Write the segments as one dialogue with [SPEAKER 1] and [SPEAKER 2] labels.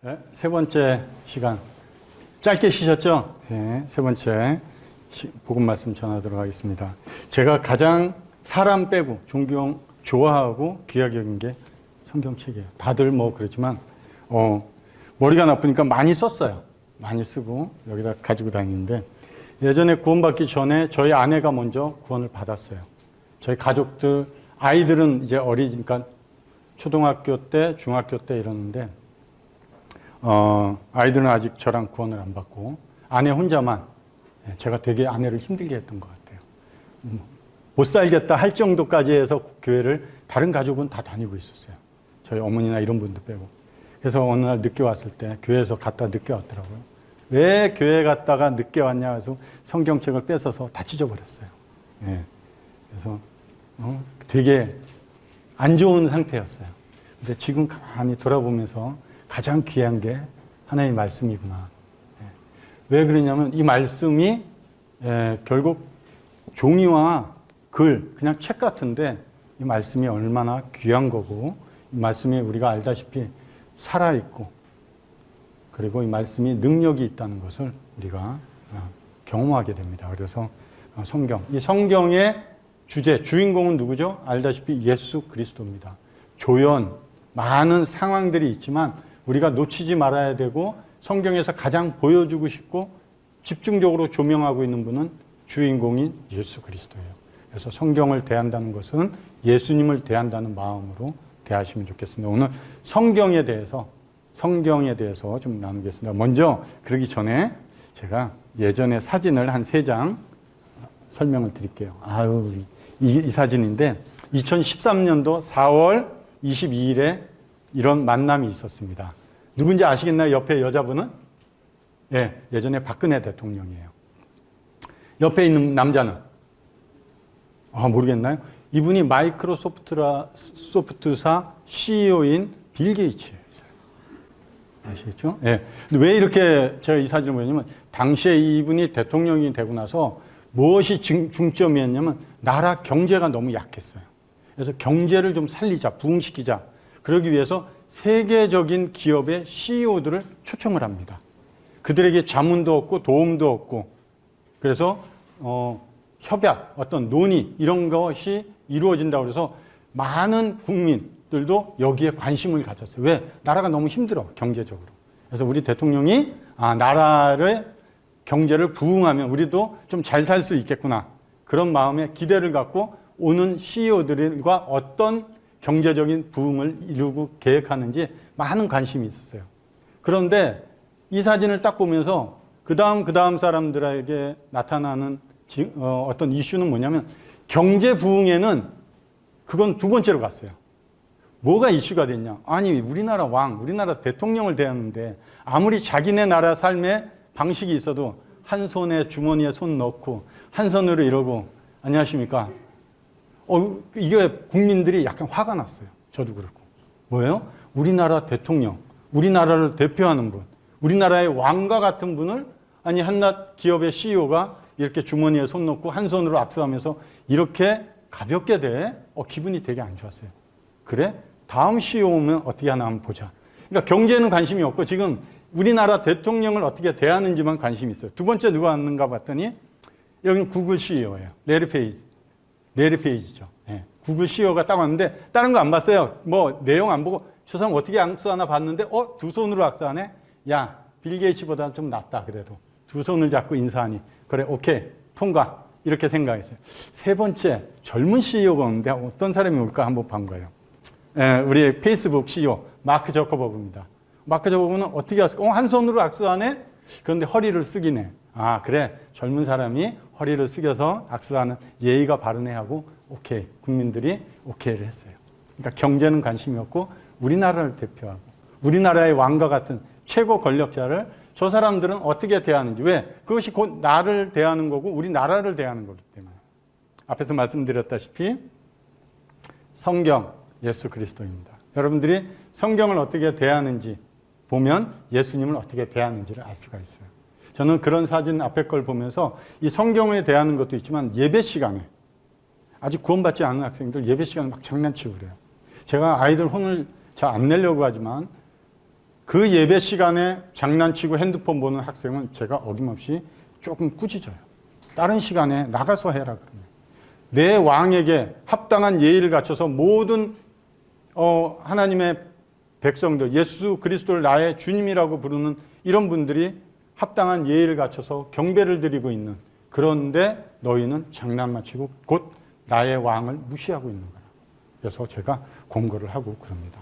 [SPEAKER 1] 네, 세 번째 시간. 짧게 쉬셨죠? 네, 세 번째 복음 말씀 전하도록 하겠습니다. 제가 가장 사람 빼고 존경, 좋아하고 귀하게 여긴 게 성경책이에요. 다들 뭐 그렇지만 머리가 나쁘니까 많이 썼어요. 많이 쓰고 여기다 가지고 다니는데 예전에 구원받기 전에 저희 아내가 먼저 구원을 받았어요. 저희 가족들, 아이들은 이제 어리니까 초등학교 때, 중학교 때 이러는데 아이들은 아직 저랑 구원을 안 받고 아내 혼자만, 제가 되게 아내를 힘들게 했던 것 같아요. 못 살겠다 할 정도까지 해서 교회를 다른 가족은 다 다니고 있었어요. 저희 어머니나 이런 분들 빼고. 그래서 어느 날 늦게 왔을 때 교회에서 갔다 늦게 왔더라고요. 왜 교회 갔다가 늦게 왔냐 해서 성경책을 뺏어서 다 찢어버렸어요. 그래서 되게 안 좋은 상태였어요. 근데 지금 가만히 돌아보면서 가장 귀한 게 하나님의 말씀이구나. 왜 그러냐면 이 말씀이 결국 종이와 글, 그냥 책 같은데 이 말씀이 얼마나 귀한 거고 이 말씀이 우리가 알다시피 살아있고 그리고 이 말씀이 능력이 있다는 것을 우리가 경험하게 됩니다. 그래서 성경, 이 성경의 주제, 주인공은 누구죠? 알다시피 예수 그리스도입니다. 조연, 많은 상황들이 있지만 우리가 놓치지 말아야 되고 성경에서 가장 보여주고 싶고 집중적으로 조명하고 있는 분은 주인공인 예수 그리스도예요. 그래서 성경을 대한다는 것은 예수님을 대한다는 마음으로 대하시면 좋겠습니다. 오늘 성경에 대해서 좀 나누겠습니다. 먼저 그러기 전에 제가 예전에 사진을 한 3장 설명을 드릴게요. 이 사진인데 2013년도 4월 22일에 이런 만남이 있었습니다. 누군지 아시겠나요? 옆에 여자분은? 예전에 박근혜 대통령이에요. 옆에 있는 남자는? 모르겠나요? 이분이 마이크로소프트사 CEO인 빌 게이츠예요. 아시겠죠? 왜 이렇게 제가 이 사진을 보냐면 당시에 이분이 대통령이 되고 나서 무엇이 중점이었냐면 나라 경제가 너무 약했어요. 그래서 경제를 좀 살리자, 부흥시키자. 그러기 위해서 세계적인 기업의 CEO들을 초청을 합니다. 그들에게 자문도 얻고 도움도 얻고 그래서 협약, 어떤 논의 이런 것이 이루어진다고 해서 많은 국민들도 여기에 관심을 가졌어요. 왜? 나라가 너무 힘들어, 경제적으로. 그래서 우리 대통령이 나라의 경제를 부흥하면 우리도 좀 잘 살 수 있겠구나. 그런 마음에 기대를 갖고 오는 CEO들과 어떤 경제적인 부흥을 이루고 계획하는지 많은 관심이 있었어요. 그런데 이 사진을 딱 보면서 그 다음 사람들에게 나타나는 어떤 이슈는 뭐냐면 경제 부흥에는 그건 두 번째로 갔어요. 뭐가 이슈가 됐냐? 아니 우리나라 우리나라 대통령을 대하는데 아무리 자기네 나라 삶의 방식이 있어도 한 손에 주머니에 손 넣고 한 손으로 이러고 안녕하십니까? 이게 국민들이 약간 화가 났어요. 저도 그렇고. 뭐예요? 우리나라 대통령, 우리나라를 대표하는 분, 우리나라의 왕과 같은 분을 한낱 기업의 CEO가 이렇게 주머니에 손 넣고 한 손으로 압수하면서 이렇게 가볍게 돼? 기분이 되게 안 좋았어요. 그래? 다음 CEO 오면 어떻게 하나 한번 보자. 그러니까 경제는 관심이 없고 지금 우리나라 대통령을 어떻게 대하는지만 관심이 있어요. 두 번째 누가 왔는가 봤더니 여기는 구글 CEO예요. 레리 페이지죠. 구글 CEO가 딱 왔는데 다른 거 안 봤어요. 뭐 내용 안 보고 저 사람 어떻게 악수하나 봤는데 두 손으로 악수하네? 야, 빌 게이츠보다 좀 낫다 그래도. 두 손을 잡고 인사하니 그래 오케이 통과 이렇게 생각했어요. 세 번째 젊은 CEO가 오는데 어떤 사람이 올까 한번 본 거예요. 우리 페이스북 CEO 마크 저커버그입니다. 마크 저커버그는 어떻게 왔을까? 한 손으로 악수하네? 그런데 허리를 숙이네. 그래 젊은 사람이 허리를 숙여서 악수하는 예의가 바르네 하고 오케이 국민들이 오케이를 했어요. 그러니까 경제는 관심이 없고 우리나라를 대표하고 우리나라의 왕과 같은 최고 권력자를 저 사람들은 어떻게 대하는지. 왜? 그것이 곧 나를 대하는 거고 우리나라를 대하는 거기 때문에. 앞에서 말씀드렸다시피 성경, 예수 그리스도입니다. 여러분들이 성경을 어떻게 대하는지 보면 예수님을 어떻게 대하는지를 알 수가 있어요. 저는 그런 사진 앞에 걸 보면서 이 성경에 대하는 것도 있지만 예배 시간에 아직 구원받지 않은 학생들 예배 시간에 막 장난치고 그래요. 제가 아이들 혼을 잘 안 내려고 하지만 그 예배 시간에 장난치고 핸드폰 보는 학생은 제가 어김없이 조금 꾸짖어요. 다른 시간에 나가서 해라 그러면. 내 왕에게 합당한 예의를 갖춰서 모든 하나님의 백성들, 예수 그리스도를 나의 주님이라고 부르는 이런 분들이 합당한 예의를 갖춰서 경배를 드리고 있는, 그런데 너희는 장난만 치고 곧 나의 왕을 무시하고 있는 거야. 그래서 제가 공고를 하고 그럽니다.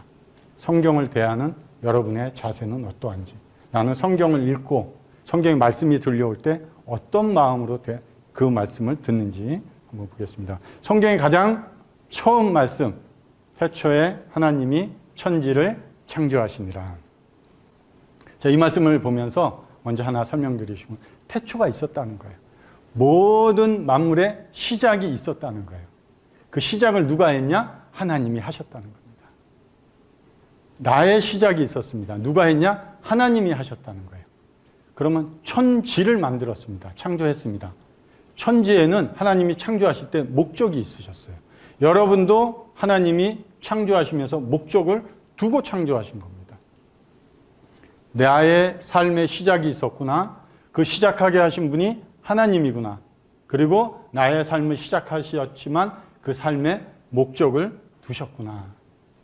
[SPEAKER 1] 성경을 대하는 여러분의 자세는 어떠한지, 나는 성경을 읽고 성경의 말씀이 들려올 때 어떤 마음으로 그 말씀을 듣는지 한번 보겠습니다. 성경의 가장 처음 말씀, 태초에 하나님이 천지를 창조하시니라. 자, 이 말씀을 보면서 먼저 하나 설명드리시고, 태초가 있었다는 거예요. 모든 만물의 시작이 있었다는 거예요. 그 시작을 누가 했냐? 하나님이 하셨다는 겁니다. 나의 시작이 있었습니다. 누가 했냐? 하나님이 하셨다는 거예요. 그러면 천지를 만들었습니다. 창조했습니다. 천지에는 하나님이 창조하실 때 목적이 있으셨어요. 여러분도 하나님이 창조하시면서 목적을 두고 창조하신 겁니다. 나의 삶의 시작이 있었구나. 그 시작하게 하신 분이 하나님이구나. 그리고 나의 삶을 시작하셨지만 그 삶의 목적을 두셨구나.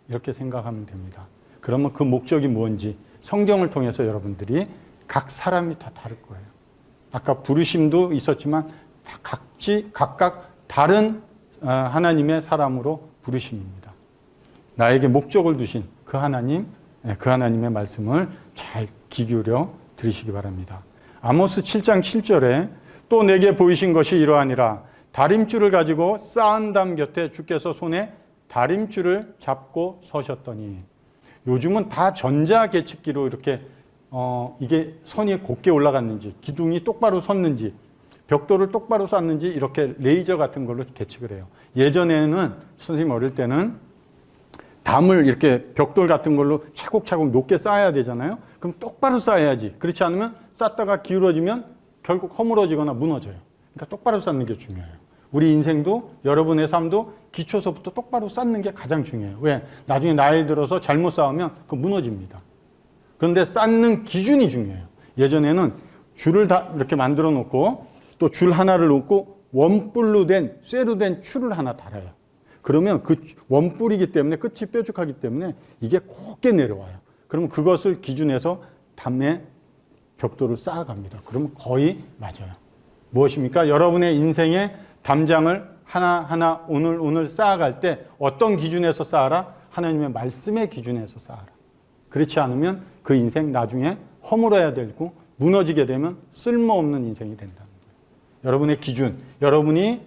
[SPEAKER 1] 이렇게 생각하면 됩니다. 그러면 그 목적이 뭔지 성경을 통해서 여러분들이 각 사람이 다 다를 거예요. 아까 부르심도 있었지만 각각 다른 하나님의 사람으로 부르심입니다. 나에게 목적을 두신 그 하나님, 그 하나님의 말씀을 잘 귀 기울여 들으시기 바랍니다. 아모스 7장 7절에 또 내게 보이신 것이 이러하니라. 다림줄을 가지고 쌓은 담 곁에 주께서 손에 다림줄을 잡고 서셨더니, 요즘은 다 전자계측기로 이렇게 이게 선이 곱게 올라갔는지, 기둥이 똑바로 섰는지, 벽돌을 똑바로 쌓는지 이렇게 레이저 같은 걸로 계측을 해요. 예전에는 선생님 어릴 때는 담을 이렇게 벽돌 같은 걸로 차곡차곡 높게 쌓아야 되잖아요. 그럼 똑바로 쌓아야지. 그렇지 않으면 쌓다가 기울어지면 결국 허물어지거나 무너져요. 그러니까 똑바로 쌓는 게 중요해요. 우리 인생도, 여러분의 삶도 기초서부터 똑바로 쌓는 게 가장 중요해요. 왜? 나중에 나이 들어서 잘못 쌓으면 그거 무너집니다. 그런데 쌓는 기준이 중요해요. 예전에는 줄을 다 이렇게 만들어 놓고 또 줄 하나를 놓고 원뿔로 된, 쇠로 된 줄을 하나 달아요. 그러면 그 원뿔이기 때문에 끝이 뾰족하기 때문에 이게 곱게 내려와요. 그러면 그것을 기준해서 담에 벽돌을 쌓아갑니다. 그러면 거의 맞아요. 무엇입니까? 여러분의 인생의 담장을 하나하나 오늘 쌓아갈 때 어떤 기준에서 쌓아라? 하나님의 말씀의 기준에서 쌓아라. 그렇지 않으면 그 인생 나중에 허물어야 되고 무너지게 되면 쓸모없는 인생이 된다는 거예요. 여러분의 기준, 여러분이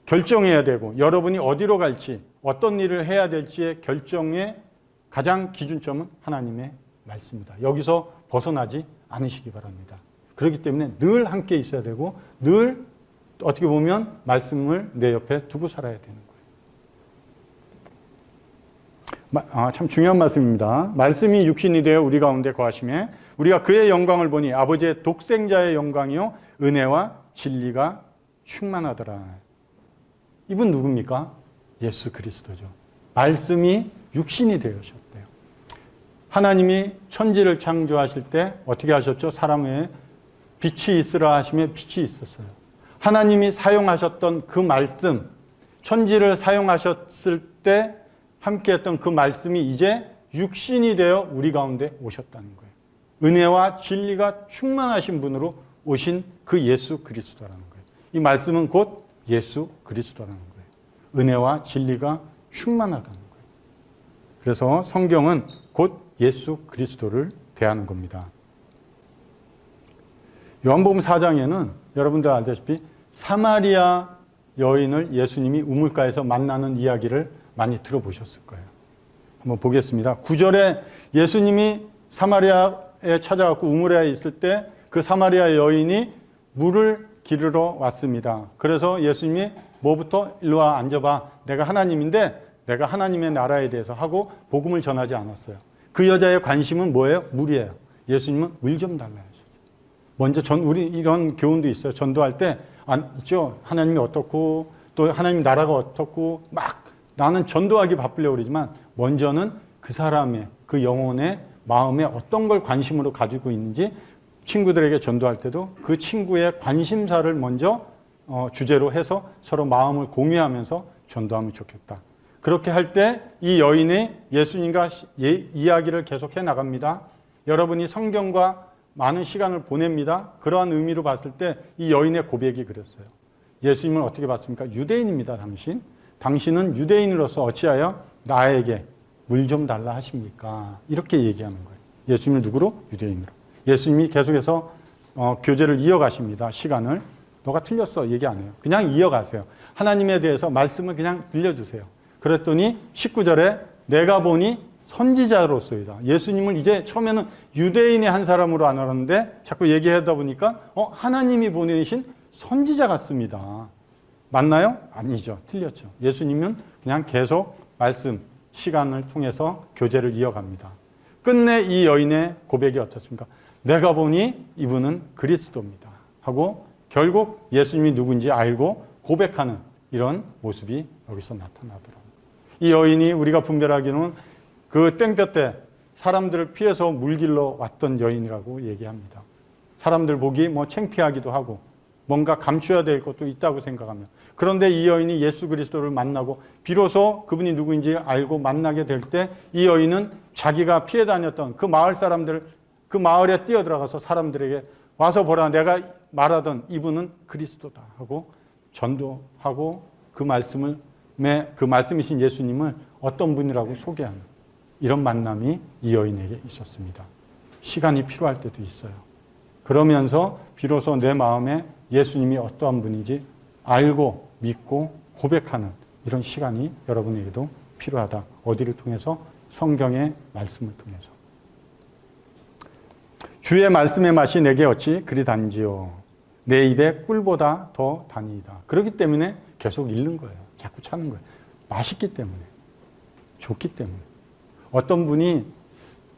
[SPEAKER 1] 결정해야 되고 여러분이 어디로 갈지, 어떤 일을 해야 될지의 결정의 가장 기준점은 하나님의 말씀입니다. 여기서 벗어나지 않으시기 바랍니다. 그렇기 때문에 늘 함께 있어야 되고 늘 어떻게 보면 말씀을 내 옆에 두고 살아야 되는 거예요. 참 중요한 말씀입니다. 말씀이 육신이 되어 우리 가운데 거하심에 우리가 그의 영광을 보니 아버지의 독생자의 영광이요 은혜와 진리가 충만하더라. 이분 누굽니까? 예수 그리스도죠. 말씀이 육신이 되셨대요. 하나님이 천지를 창조하실 때 어떻게 하셨죠? 사람 외에 빛이 있으라 하시며 빛이 있었어요. 하나님이 사용하셨던 그 말씀, 천지를 사용하셨을 때 함께했던 그 말씀이 이제 육신이 되어 우리 가운데 오셨다는 거예요. 은혜와 진리가 충만하신 분으로 오신 그 예수 그리스도라는 거예요. 이 말씀은 곧 예수 그리스도라는 거예요. 은혜와 진리가 충만하다는 거예요. 그래서 성경은 곧 예수 그리스도를 대하는 겁니다. 요한복음 4장에는 여러분들 알다시피 사마리아 여인을 예수님이 우물가에서 만나는 이야기를 많이 들어보셨을 거예요. 한번 보겠습니다. 9절에 예수님이 사마리아에 찾아가고 우물에 있을 때 그 사마리아 여인이 물을 기르러 왔습니다. 그래서 예수님이 뭐부터 일로 와 앉아봐. 내가 하나님인데 내가 하나님의 나라에 대해서 하고 복음을 전하지 않았어요. 그 여자의 관심은 뭐예요? 물이에요. 예수님은 물 좀 달라 하셨어요. 먼저 우리 이런 교훈도 있어요. 전도할 때 있죠. 하나님이 어떻고 또 하나님 나라가 어떻고 막 나는 전도하기 바쁘려고 그러지만 먼저는 그 사람의 그 영혼의 마음에 어떤 걸 관심으로 가지고 있는지 친구들에게 전도할 때도 그 친구의 관심사를 먼저 주제로 해서 서로 마음을 공유하면서 전도하면 좋겠다. 그렇게 할 때 이 여인이 예수님과 이야기를 계속해 나갑니다. 여러분이 성경과 많은 시간을 보냅니다. 그러한 의미로 봤을 때 이 여인의 고백이 그랬어요. 예수님을 어떻게 봤습니까? 유대인입니다, 당신. 당신은 유대인으로서 어찌하여 나에게 물 좀 달라 하십니까? 이렇게 얘기하는 거예요. 예수님을 누구로? 유대인으로. 예수님이 계속해서 교제를 이어가십니다. 시간을. 너가 틀렸어. 얘기 안 해요. 그냥 이어가세요. 하나님에 대해서 말씀을 그냥 들려주세요. 그랬더니 19절에 내가 보니 선지자로서이다. 예수님을 이제 처음에는 유대인의 한 사람으로 안 알았는데 자꾸 얘기하다 보니까 하나님이 보내신 선지자 같습니다. 맞나요? 아니죠. 틀렸죠. 예수님은 그냥 계속 말씀, 시간을 통해서 교제를 이어갑니다. 끝내 이 여인의 고백이 어떻습니까? 내가 보니 이분은 그리스도입니다. 하고 결국 예수님이 누군지 알고 고백하는 이런 모습이 여기서 나타나더라고요. 이 여인이 우리가 분별하기는 그 땡볕 때 사람들을 피해서 물길로 왔던 여인이라고 얘기합니다. 사람들 보기 창피하기도 하고 뭔가 감춰야 될 것도 있다고 생각하며 그런데 이 여인이 예수 그리스도를 만나고 비로소 그분이 누구인지 알고 만나게 될 때 이 여인은 자기가 피해 다녔던 그 마을 사람들 그 마을에 뛰어들어가서 사람들에게 와서 보라 내가 말하던 이분은 그리스도다 하고 전도하고 그 말씀이신 예수님을 어떤 분이라고 소개하는 이런 만남이 이 여인에게 있었습니다. 시간이 필요할 때도 있어요. 그러면서 비로소 내 마음에 예수님이 어떠한 분인지 알고 믿고 고백하는 이런 시간이 여러분에게도 필요하다. 어디를 통해서? 성경의 말씀을 통해서. 주의 말씀의 맛이 내게 어찌 그리 단지요. 내 입에 꿀보다 더 단이다. 그렇기 때문에 계속 읽는 거예요. 자꾸 찾는 거예요. 맛있기 때문에. 좋기 때문에. 어떤 분이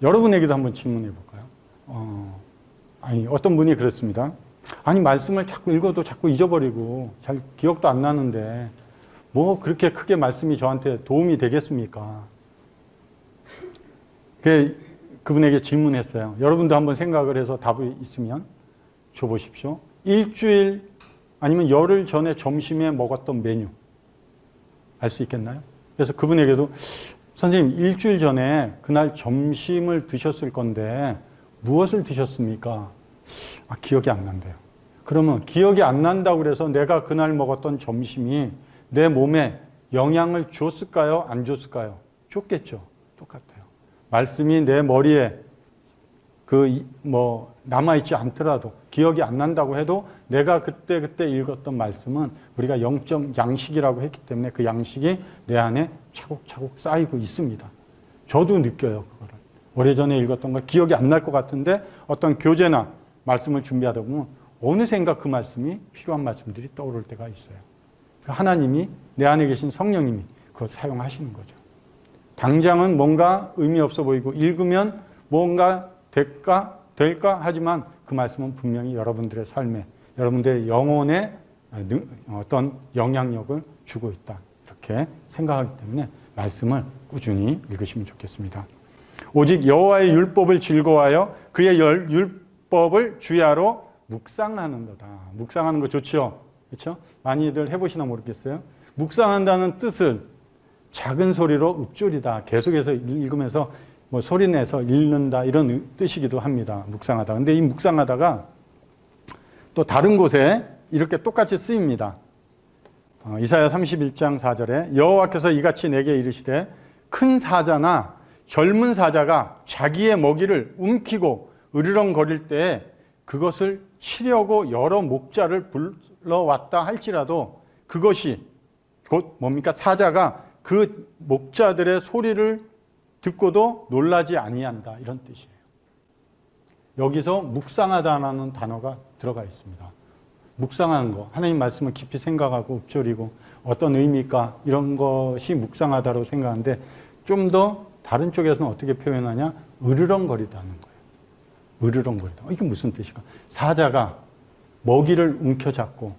[SPEAKER 1] 여러분에게도 한번 질문해 볼까요? 어떤 분이 그랬습니다. 아니 말씀을 자꾸 읽어도 자꾸 잊어버리고 잘 기억도 안 나는데 뭐 그렇게 크게 말씀이 저한테 도움이 되겠습니까? 그분에게 질문했어요. 여러분도 한번 생각을 해서 답이 있으면 줘보십시오. 일주일 아니면 열흘 전에 점심에 먹었던 메뉴 알 수 있겠나요? 그래서 그분에게도 선생님 일주일 전에 그날 점심을 드셨을 건데 무엇을 드셨습니까? 기억이 안 난대요. 그러면 기억이 안 난다고 그래서 내가 그날 먹었던 점심이 내 몸에 영향을 줬을까요? 안 줬을까요? 줬겠죠. 똑같아요. 말씀이 내 머리에 남아있지 않더라도 기억이 안 난다고 해도 내가 그때 읽었던 말씀은 우리가 영적 양식이라고 했기 때문에 그 양식이 내 안에 차곡차곡 쌓이고 있습니다. 저도 느껴요. 그거를. 오래전에 읽었던 거 기억이 안 날 것 같은데 어떤 교재나 말씀을 준비하다 보면 어느샌가 그 말씀이 필요한 말씀들이 떠오를 때가 있어요. 하나님이 내 안에 계신 성령님이 그걸 사용하시는 거죠. 당장은 뭔가 의미 없어 보이고 읽으면 뭔가 될까 하지만 그 말씀은 분명히 여러분들의 삶에 여러분들의 영혼에 어떤 영향력을 주고 있다. 이렇게 생각하기 때문에 말씀을 꾸준히 읽으시면 좋겠습니다. 오직 여호와의 율법을 즐거워하여 그의 율법을 주야로 묵상하는 거다. 묵상하는 거 좋죠? 그렇죠? 많이들 해보시나 모르겠어요. 묵상한다는 뜻은 작은 소리로 읊조리다. 계속해서 읽으면서 소리내서 읽는다 이런 뜻이기도 합니다. 묵상하다. 근데 이 묵상하다가 또 다른 곳에 이렇게 똑같이 쓰입니다. 이사야 31장 4절에 여호와께서 이같이 내게 이르시되 큰 사자나 젊은 사자가 자기의 먹이를 움키고 으르렁거릴 때에 그것을 치려고 여러 목자를 불러왔다 할지라도 그것이 곧 뭡니까? 사자가 그 목자들의 소리를 듣고도 놀라지 아니한다. 이런 뜻이에요. 여기서 묵상하다라는 단어가 들어가 있습니다. 묵상하는 거, 하나님 말씀을 깊이 생각하고 읊조리고 어떤 의미일까 이런 것이 묵상하다로 생각하는데 좀 더 다른 쪽에서는 어떻게 표현하냐? 으르렁거리다는 거예요. 으르렁거리다. 이게 무슨 뜻일까? 사자가 먹이를 움켜잡고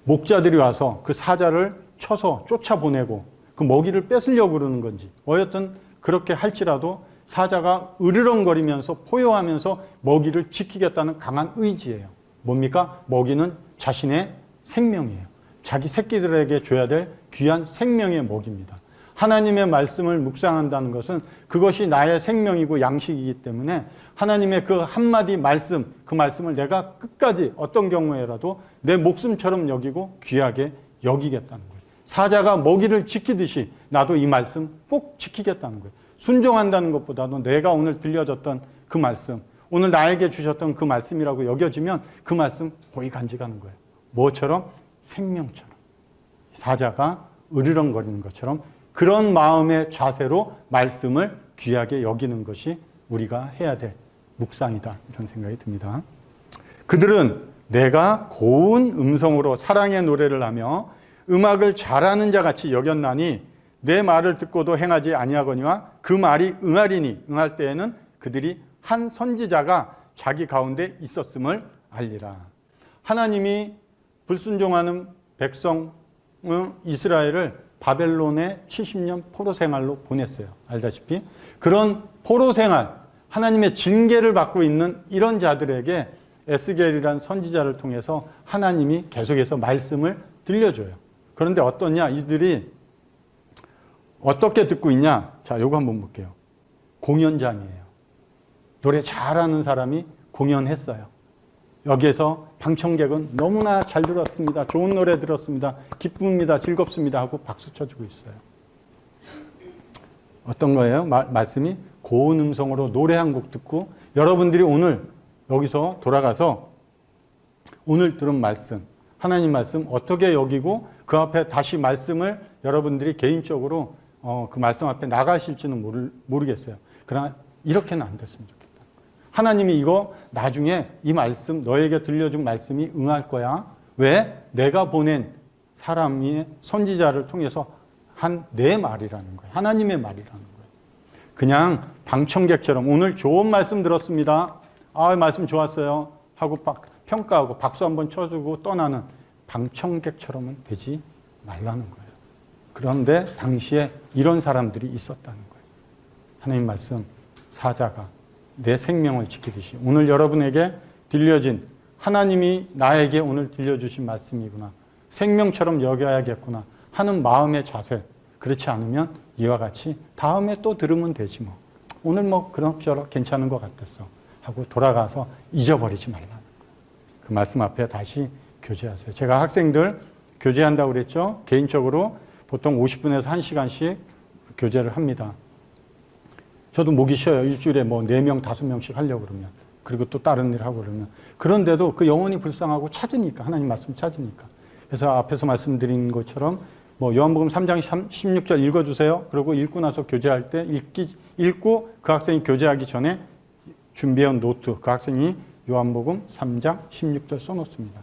[SPEAKER 1] 목자들이 와서 그 사자를 쳐서 쫓아보내고 그 먹이를 뺏으려고 그러는 건지 어쨌든 그렇게 할지라도 사자가 으르렁거리면서 포효하면서 먹이를 지키겠다는 강한 의지예요. 뭡니까? 먹이는 자신의 생명이에요. 자기 새끼들에게 줘야 될 귀한 생명의 먹입니다. 하나님의 말씀을 묵상한다는 것은 그것이 나의 생명이고 양식이기 때문에 하나님의 그 한마디 말씀, 그 말씀을 내가 끝까지 어떤 경우에라도 내 목숨처럼 여기고 귀하게 여기겠다는 거예요. 사자가 먹이를 지키듯이 나도 이 말씀 꼭 지키겠다는 거예요. 순종한다는 것보다도 내가 오늘 들려줬던 그 말씀, 오늘 나에게 주셨던 그 말씀이라고 여겨지면 그 말씀 고이 간직하는 거예요. 뭐처럼? 생명처럼. 사자가 으르렁거리는 것처럼 그런 마음의 자세로 말씀을 귀하게 여기는 것이 우리가 해야 될 묵상이다. 이런 생각이 듭니다. 그들은 내가 고운 음성으로 사랑의 노래를 하며 음악을 잘하는 자 같이 여겼나니 내 말을 듣고도 행하지 아니하거니와 그 말이 응하리니 응할 때에는 그들이 한 선지자가 자기 가운데 있었음을 알리라. 하나님이 불순종하는 백성 이스라엘을 바벨론의 70년 포로 생활로 보냈어요. 알다시피 그런 포로 생활, 하나님의 징계를 받고 있는 이런 자들에게 에스겔이라는 선지자를 통해서 하나님이 계속해서 말씀을 들려줘요. 그런데 어떠냐? 이들이 어떻게 듣고 있냐? 자, 요거 한번 볼게요. 공연장이에요. 노래 잘하는 사람이 공연했어요. 여기에서 방청객은 너무나 잘 들었습니다. 좋은 노래 들었습니다. 기쁩니다. 즐겁습니다. 하고 박수 쳐주고 있어요. 어떤 거예요? 말씀이 고운 음성으로 노래 한 곡 듣고 여러분들이 오늘 여기서 돌아가서 오늘 들은 말씀, 하나님 말씀 어떻게 여기고 그 앞에 다시 말씀을 여러분들이 개인적으로 그 말씀 앞에 나가실지는 모르겠어요. 그러나 이렇게는 안 됐으면 좋겠다. 하나님이 이거 나중에 이 말씀 너에게 들려준 말씀이 응할 거야. 왜? 내가 보낸 사람이 선지자를 통해서 한 내 말이라는 거예요. 하나님의 말이라는 거예요. 그냥 방청객처럼 오늘 좋은 말씀 들었습니다. 아, 말씀 좋았어요. 하고 평가하고 박수 한번 쳐주고 떠나는 방청객처럼은 되지 말라는 거예요. 그런데 당시에 이런 사람들이 있었다는 거예요. 하나님 말씀, 사자가 내 생명을 지키듯이 오늘 여러분에게 들려진 하나님이 나에게 오늘 들려주신 말씀이구나. 생명처럼 여겨야겠구나 하는 마음의 자세. 그렇지 않으면 이와 같이 다음에 또 들으면 되지 뭐. 오늘 뭐 그럭저럭 괜찮은 것 같았어 하고 돌아가서 잊어버리지 말라는 거예요. 그 말씀 앞에 다시 교제하세요. 제가 학생들 교제한다고 그랬죠. 개인적으로 보통 50분에서 1시간씩 교제를 합니다. 저도 목이 쉬어요. 일주일에 뭐 4명, 5명씩 하려고 그러면. 그리고 또 다른 일 하고 그러면. 그런데도 그 영혼이 불쌍하고 찾으니까, 하나님 말씀 찾으니까. 그래서 앞에서 말씀드린 것처럼 뭐 요한복음 3장 16절 읽어주세요. 그리고 읽고 나서 교제할 때 읽고 그 학생이 교제하기 전에 준비해온 노트, 그 학생이 요한복음 3장 16절 써놓습니다.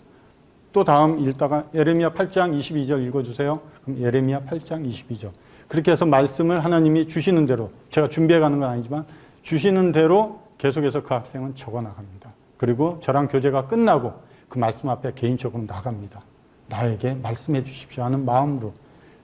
[SPEAKER 1] 또 다음 읽다가 예레미야 8장 22절 읽어주세요. 그럼 예레미야 8장 22절. 그렇게 해서 말씀을 하나님이 주시는 대로, 제가 준비해가는 건 아니지만 주시는 대로 계속해서 그 학생은 적어나갑니다. 그리고 저랑 교제가 끝나고 그 말씀 앞에 개인적으로 나갑니다. 나에게 말씀해 주십시오 하는 마음으로,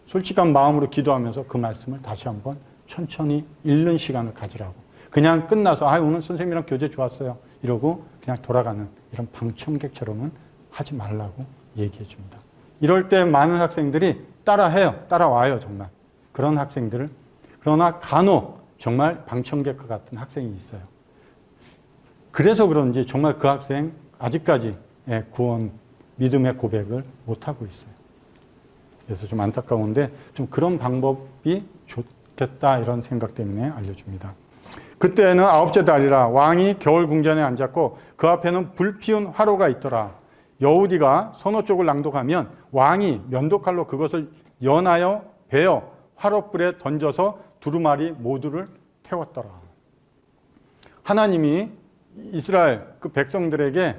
[SPEAKER 1] 솔직한 마음으로 기도하면서 그 말씀을 다시 한번 천천히 읽는 시간을 가지라고. 그냥 끝나서 오늘 선생님이랑 교제 좋았어요 이러고 그냥 돌아가는 이런 방청객처럼은 하지 말라고 얘기해 줍니다. 이럴 때 많은 학생들이 따라해요. 따라와요 정말. 그런 학생들을. 그러나 간혹 정말 방청객과 같은 학생이 있어요. 그래서 그런지 정말 그 학생 아직까지 구원, 믿음의 고백을 못하고 있어요. 그래서 좀 안타까운데 좀 그런 방법이 좋겠다 이런 생각 때문에 알려줍니다. 그때는 9째 달이라 왕이 겨울 궁전에 앉았고 그 앞에는 불피운 화로가 있더라. 여우디가 선호 쪽을 낭독하면 왕이 면도칼로 그것을 연하여 베어 화롯불에 던져서 두루마리 모두를 태웠더라. 하나님이 이스라엘 그 백성들에게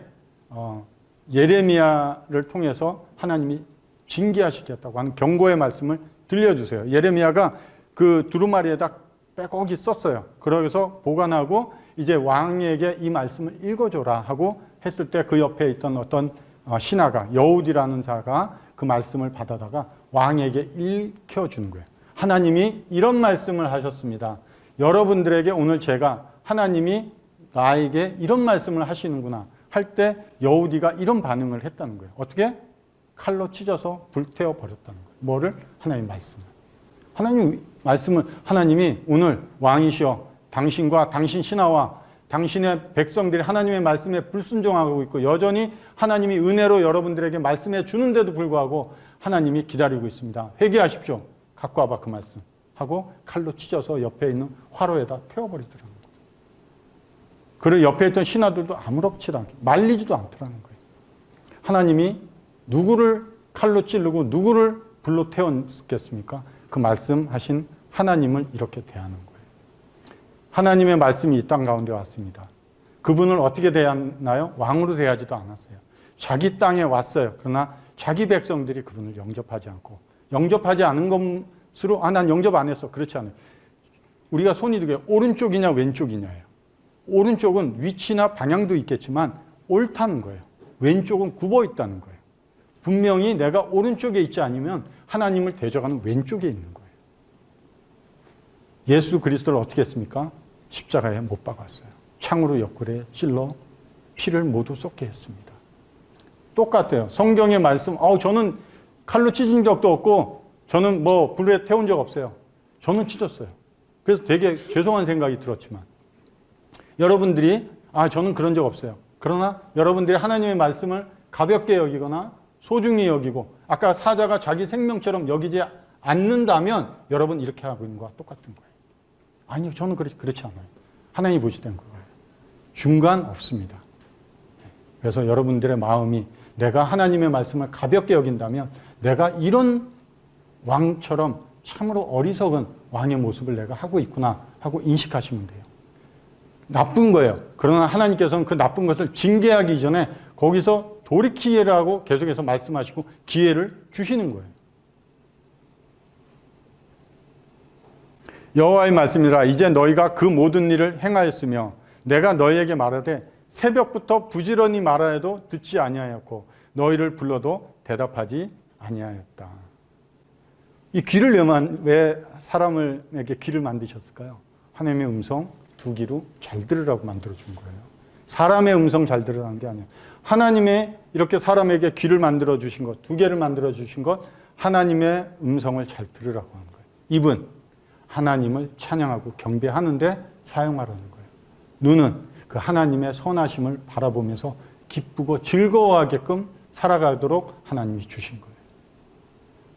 [SPEAKER 1] 예레미야를 통해서 하나님이 징계하시겠다고 하는 경고의 말씀을 들려주세요. 예레미야가 그 두루마리에다 빼곡히 썼어요. 그러면서 보관하고 이제 왕에게 이 말씀을 읽어줘라 하고 했을 때 그 옆에 있던 어떤 신하가, 여우디라는 자가 그 말씀을 받아다가 왕에게 읽혀주는 거예요. 하나님이 이런 말씀을 하셨습니다. 여러분들에게 오늘 제가 하나님이 나에게 이런 말씀을 하시는구나 할 때 여우디가 이런 반응을 했다는 거예요. 어떻게? 칼로 찢어서 불태워 버렸다는 거예요. 뭐를? 하나님 말씀을. 하나님 말씀을 하나님이 오늘 왕이시여 당신과 당신 신하와 당신의 백성들이 하나님의 말씀에 불순종하고 있고 여전히 하나님이 은혜로 여러분들에게 말씀해 주는데도 불구하고 하나님이 기다리고 있습니다. 회개하십시오. 갖고 와봐 그 말씀 하고 칼로 찢어서 옆에 있는 화로에다 태워버리더라는 거예요. 그리고 옆에 있던 신하들도 아무렇지도 않게 말리지도 않더라는 거예요. 하나님이 누구를 칼로 찌르고 누구를 불로 태웠겠습니까? 그 말씀하신 하나님을 이렇게 대하는 거예요. 하나님의 말씀이 이 땅 가운데 왔습니다. 그분을 어떻게 대하나요? 왕으로 대하지도 않았어요. 자기 땅에 왔어요. 그러나 자기 백성들이 그분을 영접하지 않고 영접하지 않은 것으로 난 영접 안 했어. 그렇지 않아요. 우리가 손이 두 개, 오른쪽이냐 왼쪽이냐예요. 오른쪽은 위치나 방향도 있겠지만 옳다는 거예요. 왼쪽은 굽어 있다는 거예요. 분명히 내가 오른쪽에 있지 않으면 하나님을 대적하는 왼쪽에 있는 거예요. 예수 그리스도를 어떻게 했습니까? 십자가에 못 박았어요. 창으로 옆구리에 찔러 피를 모두 쏟게 했습니다. 똑같아요. 성경의 말씀, 저는 칼로 찢은 적도 없고 저는 불에 태운 적 없어요. 저는 찢었어요. 그래서 되게 죄송한 생각이 들었지만 여러분들이 저는 그런 적 없어요. 그러나 여러분들이 하나님의 말씀을 가볍게 여기거나 소중히 여기고 아까 사자가 자기 생명처럼 여기지 않는다면 여러분 이렇게 하고 있는 거와 똑같은 거예요. 아니요. 저는 그렇지 않아요. 하나님이 보실 때는 그거예요. 중간 없습니다. 그래서 여러분들의 마음이 내가 하나님의 말씀을 가볍게 여긴다면 내가 이런 왕처럼 참으로 어리석은 왕의 모습을 내가 하고 있구나 하고 인식하시면 돼요. 나쁜 거예요. 그러나 하나님께서는 그 나쁜 것을 징계하기 전에 거기서 돌이키라고 계속해서 말씀하시고 기회를 주시는 거예요. 여호와의 말씀이라 이제 너희가 그 모든 일을 행하였으며 내가 너희에게 말하되 새벽부터 부지런히 말하여 해도 듣지 아니하였고 너희를 불러도 대답하지 아니하였다. 이 귀를 왜 사람에게 귀를 만드셨을까요? 하나님의 음성 두 귀로 잘 들으라고 만들어준 거예요. 사람의 음성 잘 들으라는 게 아니에요. 하나님의 이렇게 사람에게 귀를 만들어 주신 것, 두 개를 만들어 주신 것, 하나님의 음성을 잘 들으라고 하는 거예요. 입은 하나님을 찬양하고 경배하는데 사용하라는 거예요. 눈은 그 하나님의 선하심을 바라보면서 기쁘고 즐거워하게끔 살아가도록 하나님이 주신 거예요.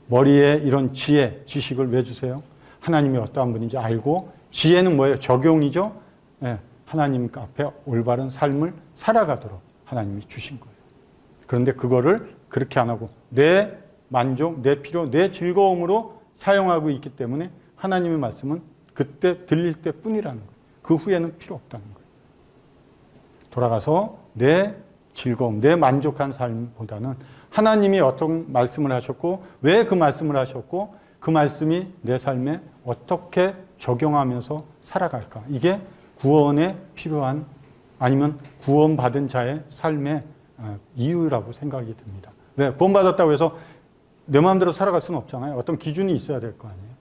[SPEAKER 1] 머리에 이런 지혜, 지식을 왜 주세요? 하나님이 어떠한 분인지 알고 지혜는 뭐예요? 적용이죠. 네, 하나님 앞에 올바른 삶을 살아가도록 하나님이 주신 거예요. 그런데 그거를 그렇게 안 하고 내 만족, 내 필요, 내 즐거움으로 사용하고 있기 때문에 하나님의 말씀은 그때 들릴 때뿐이라는 거예요. 그 후에는 필요 없다는 거예요. 돌아가서 내 즐거움, 내 만족한 삶보다는 하나님이 어떤 말씀을 하셨고 왜 그 말씀을 하셨고 그 말씀이 내 삶에 어떻게 적용하면서 살아갈까. 이게 구원에 필요한 아니면 구원받은 자의 삶의 이유라고 생각이 듭니다. 왜? 구원받았다고 해서 내 마음대로 살아갈 수는 없잖아요. 어떤 기준이 있어야 될 거 아니에요.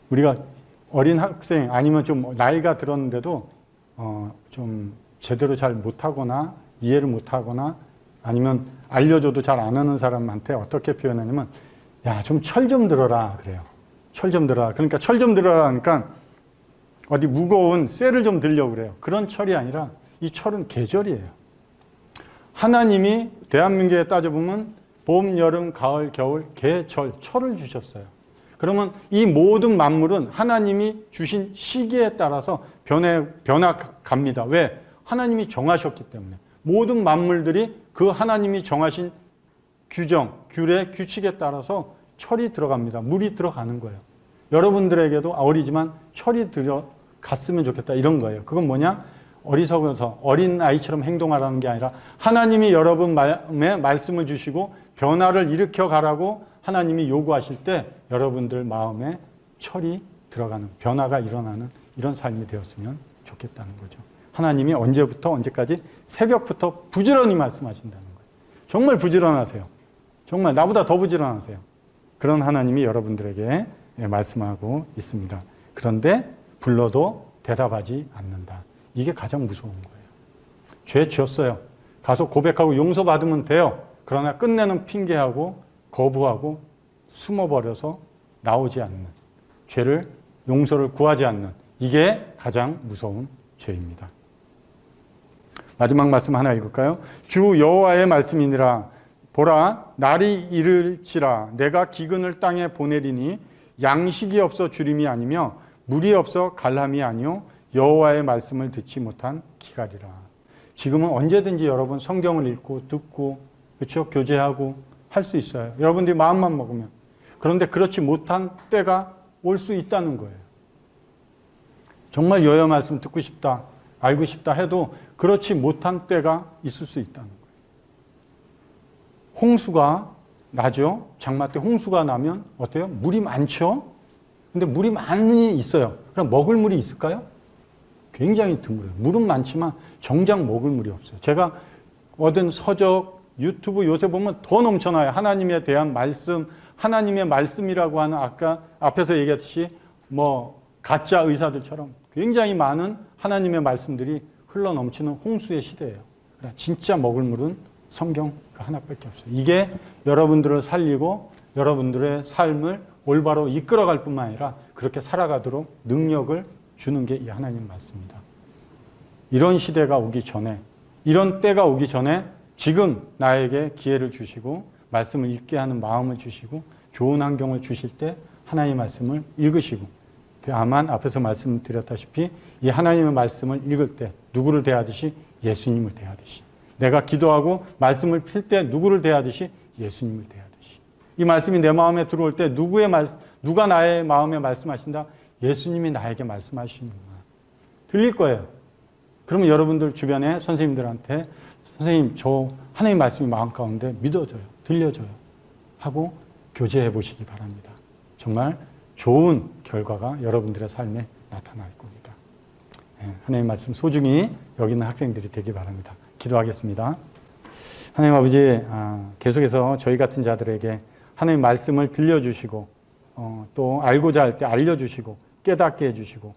[SPEAKER 1] 우리가 어린 학생 아니면 좀 나이가 들었는데도 좀 제대로 잘 못하거나 이해를 못하거나 아니면 알려줘도 잘 안 하는 사람한테 어떻게 표현하냐면 야, 좀 철 좀 들어라 그래요. 철 좀 들어라. 그러니까 철 좀 들어라 하니까 어디 무거운 쇠를 좀 들려고 그래요. 그런 철이 아니라 이 철은 계절이에요. 하나님이 대한민국에 따져보면 봄, 여름, 가을, 겨울, 계절, 철을 주셨어요. 그러면 이 모든 만물은 하나님이 주신 시기에 따라서 변화갑니다. 왜? 하나님이 정하셨기 때문에. 모든 만물들이 그 하나님이 정하신 규정, 규례, 규칙에 따라서 철이 들어갑니다. 물이 들어가는 거예요. 여러분들에게도 어리지만 철이 들어갔으면 좋겠다 이런 거예요. 그건 뭐냐? 어리석어서 어린 아이처럼 행동하라는 게 아니라 하나님이 여러분 마음에 말씀을 주시고 변화를 일으켜 가라고 하나님이 요구하실 때 여러분들 마음에 철이 들어가는 변화가 일어나는 이런 삶이 되었으면 좋겠다는 거죠. 하나님이 언제부터 언제까지 새벽부터 부지런히 말씀하신다는 거예요. 정말 부지런하세요. 정말 나보다 더 부지런하세요. 그런 하나님이 여러분들에게 말씀하고 있습니다. 그런데 불러도 대답하지 않는다. 이게 가장 무서운 거예요. 죄 지었어요. 가서 고백하고 용서받으면 돼요. 그러나 끝내는 핑계하고 거부하고 숨어버려서 나오지 않는, 죄를 용서를 구하지 않는, 이게 가장 무서운 죄입니다. 마지막 말씀 하나 읽을까요? 주 여호와의 말씀이니라. 보라, 날이 이를지라 내가 기근을 땅에 보내리니 양식이 없어 주림이 아니며 물이 없어 갈람이 아니요 여호와의 말씀을 듣지 못한 기갈이라. 지금은 언제든지 여러분 성경을 읽고 듣고, 그렇죠? 교제하고 할 수 있어요. 여러분들이 마음만 먹으면. 그런데 그렇지 못한 때가 올 수 있다는 거예요. 정말 여호와 말씀 듣고 싶다, 알고 싶다 해도 그렇지 못한 때가 있을 수 있다는 거예요. 홍수가 나죠. 장마 때 홍수가 나면 어때요? 물이 많죠. 근데 물이 많이 있어요. 그럼 먹을 물이 있을까요? 굉장히 드물어요. 물은 많지만 정작 먹을 물이 없어요. 제가 얻은 서적, 유튜브 요새 보면 더 넘쳐나요. 하나님에 대한 말씀, 하나님의 말씀이라고 하는 아까 앞에서 얘기했듯이 뭐 가짜 의사들처럼 굉장히 많은 하나님의 말씀들이 흘러 넘치는 홍수의 시대예요. 진짜 먹을 물은 성경 하나밖에 없어요. 이게 여러분들을 살리고 여러분들의 삶을 올바로 이끌어갈 뿐만 아니라 그렇게 살아가도록 능력을 주는 게 이 하나님 말씀입니다. 이런 시대가 오기 전에, 이런 때가 오기 전에 지금 나에게 기회를 주시고 말씀을 읽게 하는 마음을 주시고 좋은 환경을 주실 때 하나님의 말씀을 읽으시고, 다만 앞에서 말씀드렸다시피 이 하나님의 말씀을 읽을 때 누구를 대하듯이 예수님을 대하듯이, 내가 기도하고 말씀을 필 때 누구를 대하듯이 예수님을 대하듯이, 이 말씀이 내 마음에 들어올 때 누가 나의 마음에 말씀하신다? 예수님이 나에게 말씀하시는구나. 들릴 거예요. 그러면 여러분들 주변에 선생님들한테 선생님 저 하나님 말씀이 마음 가운데 믿어져요. 들려져요. 하고 교제해 보시기 바랍니다. 정말 좋은 결과가 여러분들의 삶에 나타날 겁니다. 하나님 말씀 소중히 여기는 학생들이 되기 바랍니다. 기도하겠습니다. 하나님 아버지, 계속해서 저희 같은 자들에게 하나님 말씀을 들려주시고 또 알고자 할 때 알려주시고 깨닫게 해주시고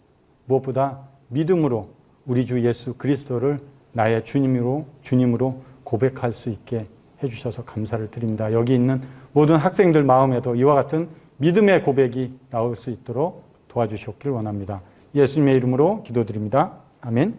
[SPEAKER 1] 무엇보다 믿음으로 우리 주 예수 그리스도를 나의 주님으로 고백할 수 있게 해주셔서 감사를 드립니다. 여기 있는 모든 학생들 마음에도 이와 같은 믿음의 고백이 나올 수 있도록 도와주시옵길 원합니다. 예수님의 이름으로 기도드립니다. 아멘.